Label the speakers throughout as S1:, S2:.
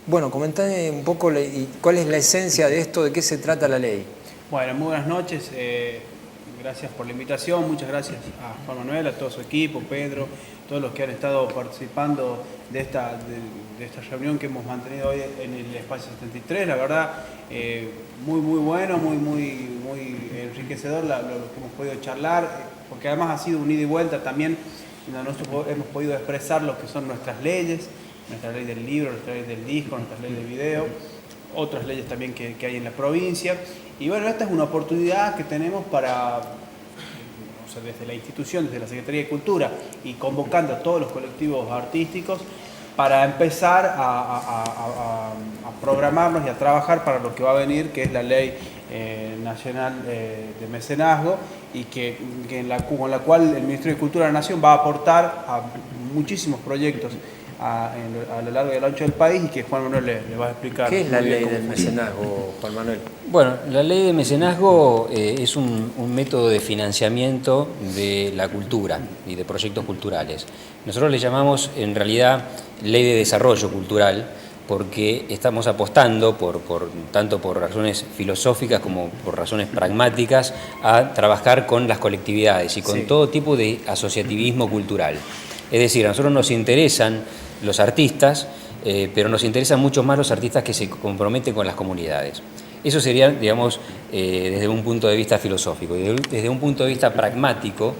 S1: Bueno, comentame un poco cuál es la esencia de esto, de qué se trata la ley.
S2: Bueno, muy buenas noches. Gracias por la invitación. Muchas gracias a Juan Manuel, a todo su equipo, Pedro, todos los que han estado participando de esta reunión que hemos mantenido hoy en el Espacio 73. La verdad, muy bueno, muy enriquecedor lo que hemos podido charlar, porque además ha sido un ida y vuelta también, donde nosotros hemos podido expresar lo que son nuestras leyes, nuestra ley del libro, nuestra ley del disco, nuestra ley del video, otras leyes también que hay en la provincia. Y bueno, esta es una oportunidad que tenemos para, o sea, desde la institución, desde la Secretaría de Cultura y convocando a todos los colectivos artísticos para empezar a programarnos y a trabajar para lo que va a venir, que es la Ley Nacional de Mecenazgo, y con la cual el Ministerio de Cultura de la Nación va a aportar a muchísimos proyectos a lo largo y a lo ancho del país, y que Juan Manuel le va a explicar.
S1: ¿Qué es la ley del mecenazgo, Juan Manuel?
S3: Bueno, la ley de mecenazgo es un método de financiamiento de la cultura y de proyectos culturales. Nosotros le llamamos en realidad ley de desarrollo cultural, porque estamos apostando, tanto por razones filosóficas como por razones pragmáticas, a trabajar con las colectividades y con todo tipo de asociativismo cultural. Es decir, a nosotros nos interesan los artistas, pero nos interesan mucho más los artistas que se comprometen con las comunidades. Eso sería, digamos, desde un punto de vista filosófico. Desde un punto de vista pragmático,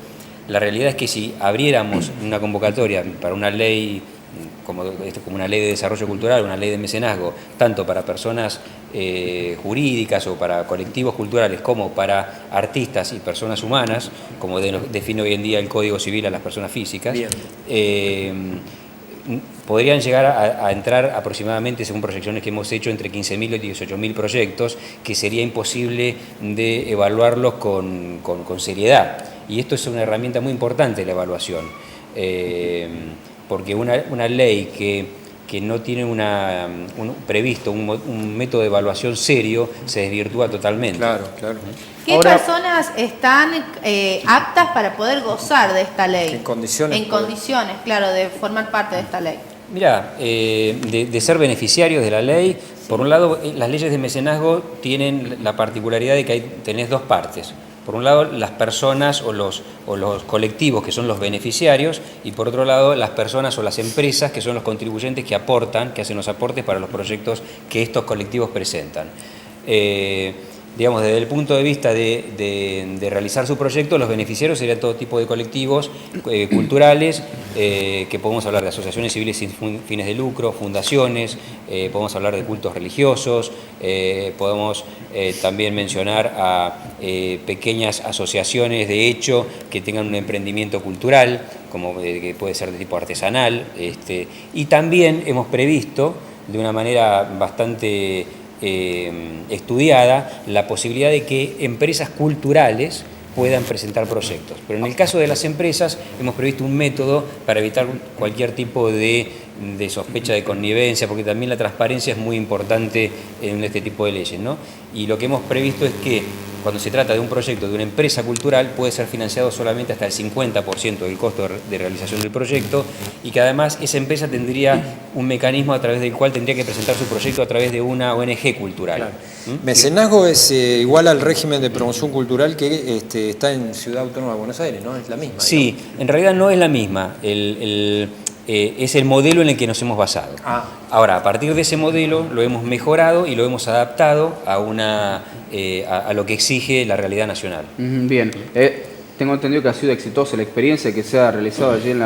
S3: la realidad es que si abriéramos una convocatoria para una ley, como una ley de desarrollo cultural, una ley de mecenazgo, tanto para personas jurídicas o para colectivos culturales como para artistas y personas humanas, como define hoy en día el Código Civil a las personas físicas, podrían llegar a entrar aproximadamente, según proyecciones que hemos hecho, entre 15.000 y 18.000 proyectos, que sería imposible de evaluarlos con seriedad. Y esto es una herramienta muy importante de la evaluación, porque una ley que no tiene previsto un método de evaluación serio se desvirtúa totalmente.
S1: Claro.
S4: ¿Qué personas están aptas para poder gozar de esta ley?
S1: ¿En condiciones?
S4: En condiciones, claro, de formar parte de esta ley.
S3: Mirá, de ser beneficiarios de la ley, por un lado, las leyes de mecenazgo tienen la particularidad de que tenés dos partes. Por un lado, las personas o los colectivos, que son los beneficiarios, y por otro lado, las personas o las empresas, que son los contribuyentes que aportan, que hacen los aportes para los proyectos que estos colectivos presentan. Digamos, desde el punto de vista de realizar su proyecto, los beneficiarios serían todo tipo de colectivos culturales, que podemos hablar de asociaciones civiles sin fines de lucro, fundaciones, podemos hablar de cultos religiosos, podemos también mencionar a pequeñas asociaciones de hecho que tengan un emprendimiento cultural, como que puede ser de tipo artesanal, y también hemos previsto de una manera bastante estudiada la posibilidad de que empresas culturales puedan presentar proyectos. Pero en el caso de las empresas hemos previsto un método para evitar cualquier tipo de sospecha de connivencia, porque también la transparencia es muy importante en este tipo de leyes, ¿no? Y lo que hemos previsto es que cuando se trata de un proyecto de una empresa cultural puede ser financiado solamente hasta el 50% del costo de realización del proyecto, y que además esa empresa tendría un mecanismo a través del cual tendría que presentar su proyecto a través de una ONG cultural.
S1: Claro. Mecenazgo es igual al régimen de promoción cultural que está en Ciudad Autónoma de Buenos Aires, ¿no? Es la misma.
S3: Sí,
S1: digamos.
S3: en realidad no es la misma. Es el modelo en el que nos hemos basado. Ahora, a partir de ese modelo lo hemos mejorado y lo hemos adaptado a lo que exige la realidad nacional.
S5: Bien, tengo entendido que ha sido exitosa la experiencia que se ha realizado allí en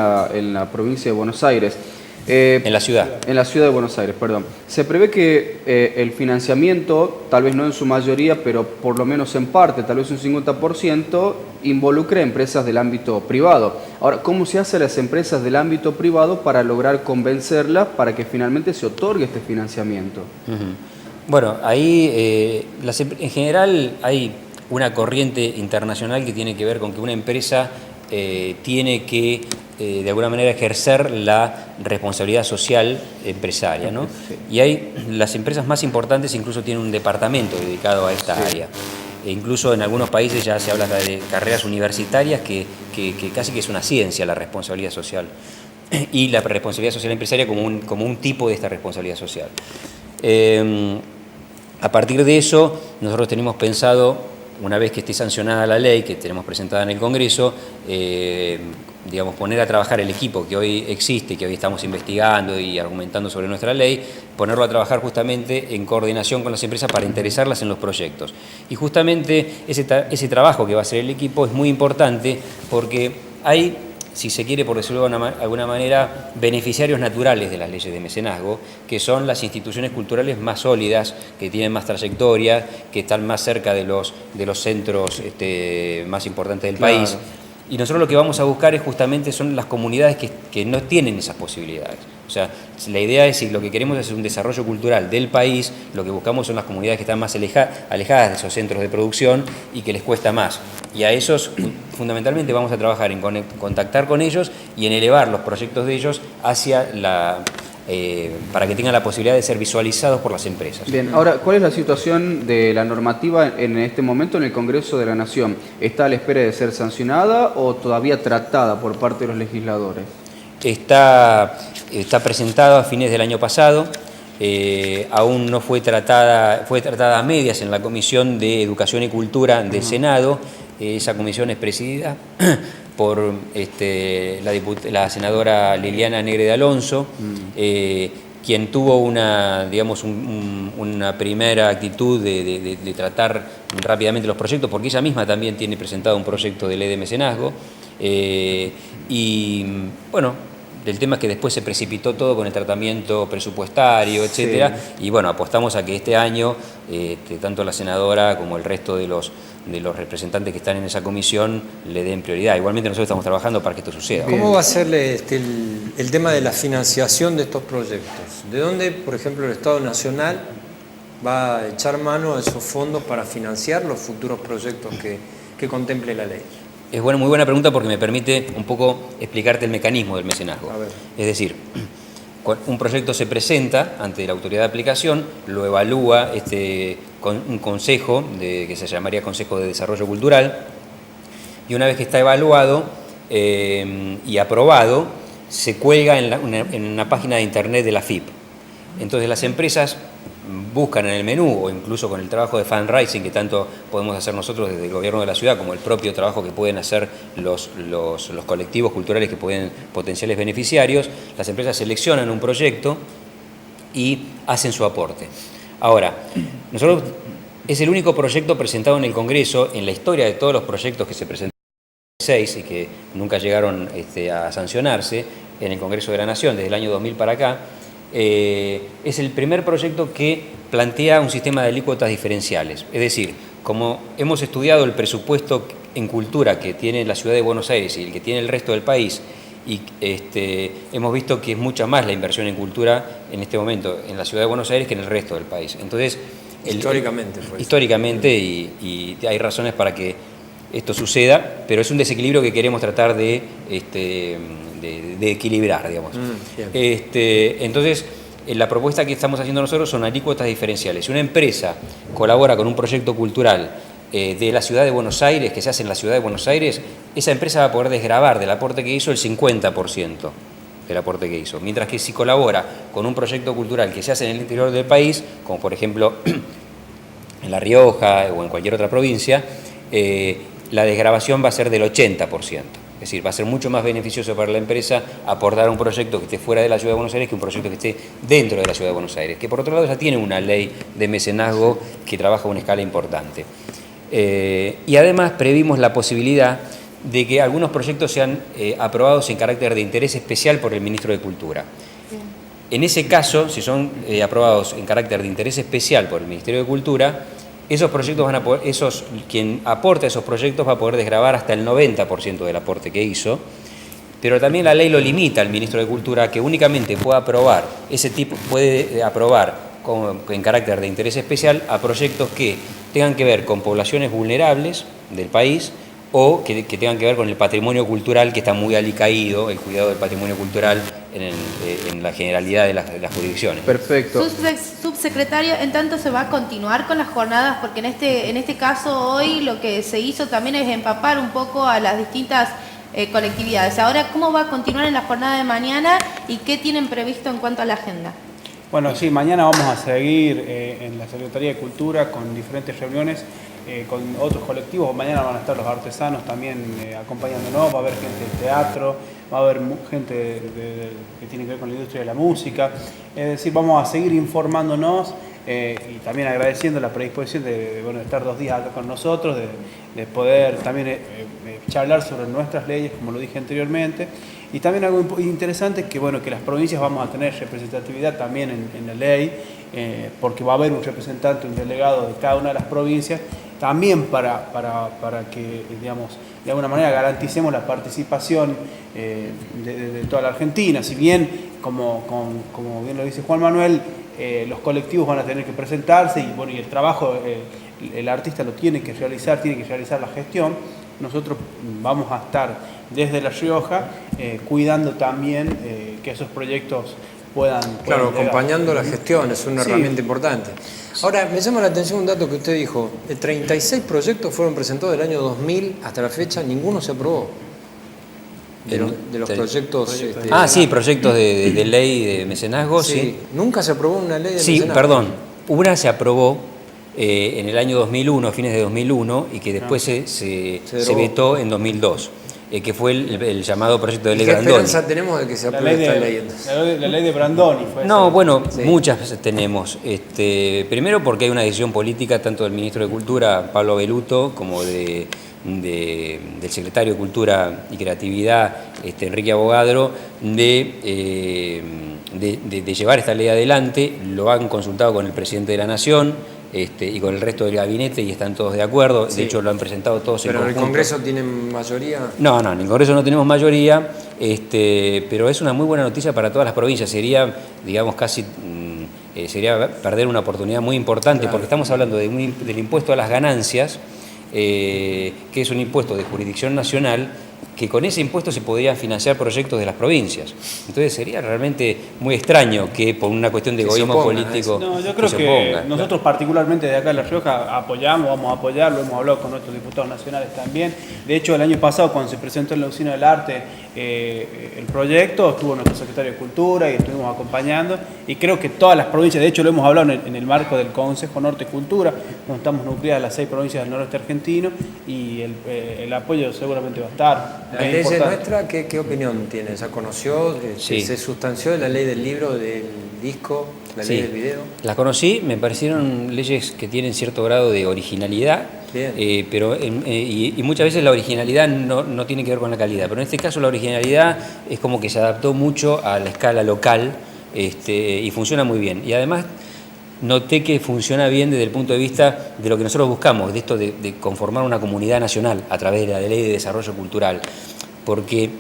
S5: la provincia de Buenos Aires.
S3: En la ciudad.
S5: En la ciudad de Buenos Aires, perdón. Se prevé que el financiamiento, tal vez no en su mayoría, pero por lo menos en parte, tal vez un 50%, involucre a empresas del ámbito privado. Ahora, ¿cómo se hace a las empresas del ámbito privado para lograr convencerlas para que finalmente se otorgue este financiamiento?
S3: Bueno, ahí en general hay una corriente internacional que tiene que ver con que una empresa tiene que de alguna manera ejercer la responsabilidad social empresaria, ¿no? Sí. Y las empresas más importantes incluso tienen un departamento dedicado a esta área. E incluso en algunos países ya se habla de carreras universitarias que casi que es una ciencia la responsabilidad social. y la responsabilidad social empresaria como un tipo de esta responsabilidad social. A partir de eso, nosotros tenemos pensado, una vez que esté sancionada la ley, que tenemos presentada en el Congreso, digamos, poner a trabajar el equipo que hoy existe, que hoy estamos investigando y argumentando sobre nuestra ley, ponerlo a trabajar justamente en coordinación con las empresas para interesarlas en los proyectos. Y justamente ese trabajo que va a hacer el equipo es muy importante porque hay, si se quiere, por decirlo de alguna manera, beneficiarios naturales de las leyes de mecenazgo, que son las instituciones culturales más sólidas, que tienen más trayectoria, que están más cerca de los centros más importantes del país. Y nosotros lo que vamos a buscar es justamente son las comunidades que no tienen esas posibilidades. O sea, la idea es, si lo que queremos es un desarrollo cultural del país, lo que buscamos son las comunidades que están más alejadas de esos centros de producción y que les cuesta más. Y a esos, fundamentalmente, vamos a trabajar en contactar con ellos y en elevar los proyectos de ellos hacia para que tengan la posibilidad de ser visualizados por las empresas.
S5: Bien, ahora, ¿cuál es la situación de la normativa en este momento en el Congreso de la Nación? ¿Está a la espera de ser sancionada o todavía tratada por parte de los legisladores?
S3: Está presentada a fines del año pasado, aún no fue tratada a medias en la Comisión de Educación y Cultura del Senado. Esa comisión es presidida por la senadora Liliana Negre de Alonso, quien tuvo una primera actitud de tratar rápidamente los proyectos, porque ella misma también tiene presentado un proyecto de ley de mecenazgo. Y bueno, el tema es que después se precipitó todo con el tratamiento presupuestario, etcétera, sí. Y bueno, apostamos a que este año tanto la senadora como el resto de los representantes que están en esa comisión le den prioridad. Igualmente nosotros estamos trabajando para que esto suceda.
S1: ¿Cómo va a ser el tema de la financiación de estos proyectos? ¿De dónde, por ejemplo, el Estado Nacional va a echar mano a esos fondos para financiar los futuros proyectos que contemple la ley?
S3: Es muy buena pregunta porque me permite un poco explicarte el mecanismo del mecenazgo. Es decir, un proyecto se presenta ante la autoridad de aplicación, lo evalúa con un consejo que se llamaría Consejo de Desarrollo Cultural, y una vez que está evaluado y aprobado, se cuelga en una página de internet de la FIP. Entonces las empresas buscan en el menú, o incluso con el trabajo de fundraising que tanto podemos hacer nosotros desde el gobierno de la ciudad, como el propio trabajo que pueden hacer los colectivos culturales que pueden potenciales beneficiarios, las empresas seleccionan un proyecto y hacen su aporte. Ahora, nosotros es el único proyecto presentado en el Congreso en la historia de todos los proyectos que se presentaron en el 2006 y que nunca llegaron a sancionarse en el Congreso de la Nación desde el año 2000 para acá. Es el primer proyecto que plantea un sistema de alícuotas diferenciales. Es decir, como hemos estudiado el presupuesto en cultura que tiene la ciudad de Buenos Aires y el que tiene el resto del país, y hemos visto que es mucha más la inversión en cultura en este momento en la ciudad de Buenos Aires que en el resto del país. Entonces, históricamente y hay razones para que esto suceda, pero es un desequilibrio que queremos tratar de equilibrar, digamos. Entonces, la propuesta que estamos haciendo nosotros son alícuotas diferenciales. Si una empresa colabora con un proyecto cultural de la ciudad de Buenos Aires, que se hace en la ciudad de Buenos Aires, esa empresa va a poder desgravar del aporte que hizo el 50% del aporte que hizo. Mientras que si colabora con un proyecto cultural que se hace en el interior del país, como por ejemplo en La Rioja o en cualquier otra provincia, la desgravación va a ser del 80%. Es decir, va a ser mucho más beneficioso para la empresa aportar a un proyecto que esté fuera de la Ciudad de Buenos Aires que un proyecto que esté dentro de la Ciudad de Buenos Aires, que por otro lado ya tiene una ley de mecenazgo que trabaja a una escala importante. Y además previmos la posibilidad de que algunos proyectos sean aprobados en carácter de interés especial por el Ministro de Cultura. En ese caso, si son aprobados en carácter de interés especial por el Ministerio de Cultura, esos proyectos van a poder, quien aporte a esos proyectos va a poder desgravar hasta el 90% del aporte que hizo, pero también la ley lo limita al Ministro de Cultura que únicamente pueda aprobar puede aprobar en carácter de interés especial a proyectos que tengan que ver con poblaciones vulnerables del país o que tengan que ver con el patrimonio cultural, que está muy alicaído, el cuidado del patrimonio cultural en la generalidad de las jurisdicciones.
S5: Perfecto.
S4: Subsecretario, en tanto se va a continuar con las jornadas, porque en este caso hoy lo que se hizo también es empapar un poco a las distintas colectividades. Ahora, ¿cómo va a continuar en la jornada de mañana y qué tienen previsto en cuanto a la agenda?
S2: Bueno, sí, mañana vamos a seguir en la Secretaría de Cultura con diferentes reuniones con otros colectivos. Mañana van a estar los artesanos también acompañándonos, va a haber gente del teatro, va a haber gente que tiene que ver con la industria de la música. Es decir, vamos a seguir informándonos y también agradeciendo la predisposición de estar 2 días acá con nosotros, de poder también charlar sobre nuestras leyes, como lo dije anteriormente. Y también algo interesante es que, que las provincias vamos a tener representatividad también en la ley, porque va a haber un representante, un delegado de cada una de las provincias, también para que, digamos, de alguna manera garanticemos la participación de toda la Argentina. Si bien, como bien lo dice Juan Manuel, los colectivos van a tener que presentarse y el trabajo el artista lo tiene que realizar la gestión. Nosotros vamos a estar desde La Rioja cuidando también que esos proyectos puedan
S1: claro,
S2: llegar.
S1: acompañando la gestión, es una herramienta importante. Ahora, me llama la atención un dato que usted dijo, 36 proyectos fueron presentados del año 2000 hasta la fecha, ninguno se aprobó. De los proyectos...
S3: sí, proyectos de ley de mecenazgo, sí.
S1: Nunca se aprobó una ley de
S3: mecenazgo. Sí, perdón, una se aprobó en el año 2001, fines de 2001, y que después se vetó en 2002. Que fue el llamado proyecto de ley Brandoni.
S1: ¿Qué esperanza tenemos de que se apruebe esta ley entonces?
S2: La ley de Brandoni fue
S3: esa. Muchas tenemos. Primero porque hay una decisión política tanto del ministro de Cultura, Pablo Beluto, como del secretario de Cultura y Creatividad, Enrique Abogadro, de llevar esta ley adelante. Lo han consultado con el presidente de la Nación. Y con el resto del gabinete y están todos de acuerdo, de hecho lo han presentado todos en conjunto.
S1: ¿Pero en el Congreso tienen mayoría?
S3: No, en el Congreso no tenemos mayoría, pero es una muy buena noticia para todas las provincias, sería, digamos, sería perder una oportunidad muy importante, porque estamos hablando del impuesto a las ganancias, que es un impuesto de jurisdicción nacional, que con ese impuesto se podrían financiar proyectos de las provincias. Entonces sería realmente muy extraño que por una cuestión de egoísmo político
S2: yo creo que nosotros particularmente de acá en La Rioja vamos a apoyarlo, hemos hablado con nuestros diputados nacionales también. De hecho, el año pasado cuando se presentó en la Usina del Arte el proyecto, estuvo nuestro secretario de Cultura y estuvimos acompañando, y creo que todas las provincias, de hecho lo hemos hablado en el marco del Consejo Norte Cultura, donde estamos nucleadas las 6 provincias del noroeste argentino, y el apoyo seguramente va a estar.
S1: ¿La ley nuestra qué opinión tiene? ¿Ya conoció? ¿Se sustanció de la ley del libro, del disco, la ley del video?
S3: Las conocí, me parecieron leyes que tienen cierto grado de originalidad, pero y muchas veces la originalidad no tiene que ver con la calidad, pero en este caso la originalidad es como que se adaptó mucho a la escala local y funciona muy bien. Y además noté que funciona bien desde el punto de vista de lo que nosotros buscamos, de esto de conformar una comunidad nacional a través de la Ley de Desarrollo Cultural, porque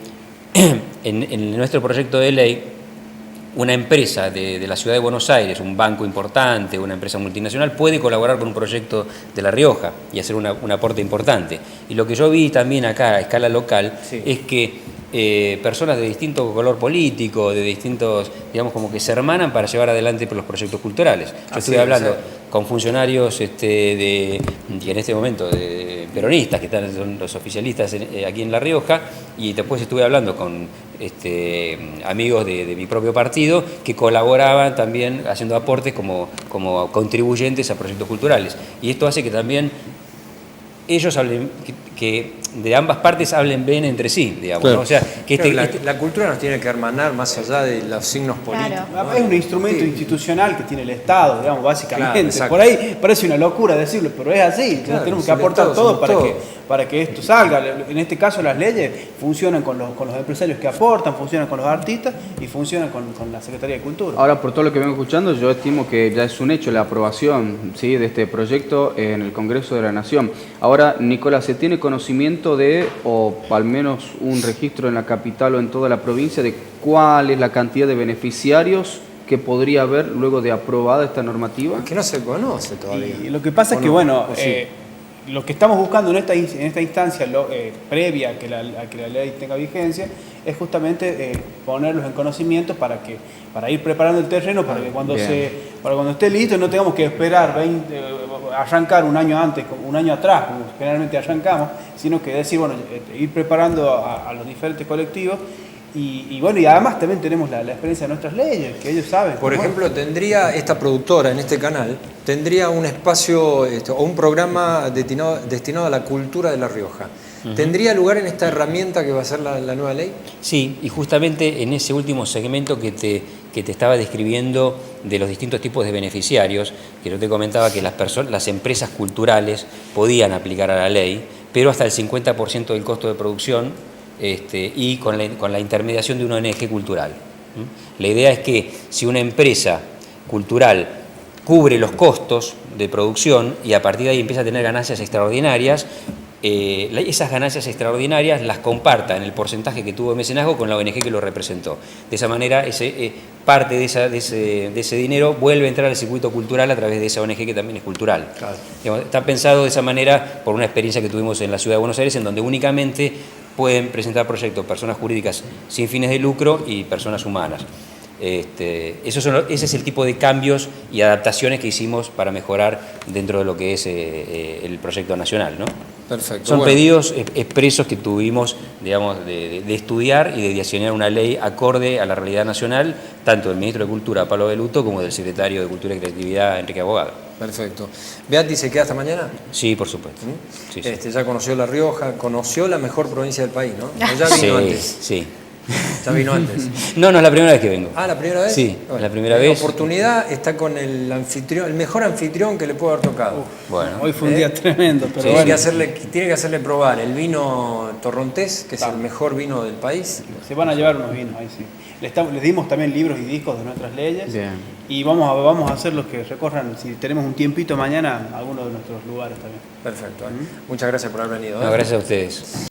S3: en nuestro proyecto de ley, una empresa de la ciudad de Buenos Aires, un banco importante, una empresa multinacional, puede colaborar con un proyecto de La Rioja y hacer un aporte importante. Y lo que yo vi también acá a escala local es que personas de distinto color político, de distintos, digamos, como que se hermanan para llevar adelante los proyectos culturales. Yo estuve hablando con funcionarios que en este momento de peronistas, que son los oficialistas aquí en La Rioja, y después estuve hablando con amigos de mi propio partido que colaboraban también haciendo aportes como contribuyentes a proyectos culturales. Y esto hace que también ellos hablen, que de ambas partes hablen bien entre sí, digamos.
S1: Claro.
S3: ¿No? O sea, que
S1: la cultura nos tiene que hermanar más allá de los signos políticos.
S2: Claro. Es un instrumento institucional que tiene el Estado, digamos, básicamente.
S1: Claro,
S2: por ahí parece una locura decirlo, pero es así. Claro, tenemos que aportar todo para que esto salga. En este caso las leyes funcionan con los empresarios que aportan, funcionan con los artistas y funcionan con la Secretaría de Cultura.
S5: Ahora, por todo lo que vengo escuchando, yo estimo que ya es un hecho la aprobación, ¿sí?, de este proyecto en el Congreso de la Nación. Ahora, Nicolás, ¿se tiene conocimiento o al menos un registro en la capital o en toda la provincia de cuál es la cantidad de beneficiarios que podría haber luego de aprobada esta normativa?
S1: Que no se conoce todavía.
S2: Y lo que pasa es que, lo que estamos buscando en esta instancia previa a que la ley tenga vigencia es justamente ponerlos en conocimiento para ir preparando el terreno para que cuando esté listo no tengamos que esperar arrancar un año antes, un año atrás, como generalmente arrancamos, sino que decir, bueno, ir preparando a los diferentes colectivos. Y bueno, y además también tenemos la experiencia de nuestras leyes, que ellos saben.
S1: Por ejemplo, tendría esta productora en este canal, tendría un espacio o un programa destinado a la cultura de La Rioja. ¿Tendría lugar en esta herramienta que va a ser la nueva ley?
S3: Sí, y justamente en ese último segmento que te estaba describiendo de los distintos tipos de beneficiarios, que yo te comentaba que las empresas culturales podían aplicar a la ley, pero hasta el 50% del costo de producción y con la intermediación de una ONG cultural. La idea es que si una empresa cultural cubre los costos de producción y a partir de ahí empieza a tener ganancias extraordinarias, esas ganancias extraordinarias las comparta en el porcentaje que tuvo de mecenazgo con la ONG que lo representó. De esa manera, parte de ese dinero vuelve a entrar al circuito cultural a través de esa ONG que también es cultural.
S1: Claro.
S3: Digamos, está pensado de esa manera por una experiencia que tuvimos en la Ciudad de Buenos Aires, en donde únicamente pueden presentar proyectos personas jurídicas sin fines de lucro y personas humanas. Ese es el tipo de cambios y adaptaciones que hicimos para mejorar dentro de lo que es el proyecto nacional, ¿no?
S1: Perfecto.
S3: Son
S1: Bueno,
S3: pedidos expresos que tuvimos, digamos, de estudiar y de diseñar una ley acorde a la realidad nacional, tanto del ministro de Cultura, Pablo Beluto, como del secretario de Cultura y Creatividad, Enrique Abogado.
S1: perfecto. ¿Beati se queda hasta mañana?
S3: Sí, por supuesto. Sí, sí.
S1: Ya conoció La Rioja, conoció la mejor provincia del país, ¿no? ¿O ya vino antes?
S3: Sí.
S1: ¿Ya vino antes?
S3: No, es la primera vez que vengo.
S1: Ah, ¿la primera vez?
S3: Sí,
S1: Bueno,
S3: la primera
S1: la
S3: vez.
S1: oportunidad está con el anfitrión, el mejor anfitrión que le puede haber tocado.
S3: Bueno,
S2: Hoy fue un día tremendo, pero
S1: Tiene
S2: bueno,
S1: que hacerle probar el vino torrontés, que es el mejor vino del país.
S2: se van a llevar unos vinos ahí, sí. Les dimos también libros y discos de nuestras leyes.
S5: Bien.
S2: Y vamos a hacer los que recorran, si tenemos un tiempito mañana, algunos de nuestros lugares también.
S1: Perfecto. Muchas gracias por haber venido.
S3: no, gracias a ustedes.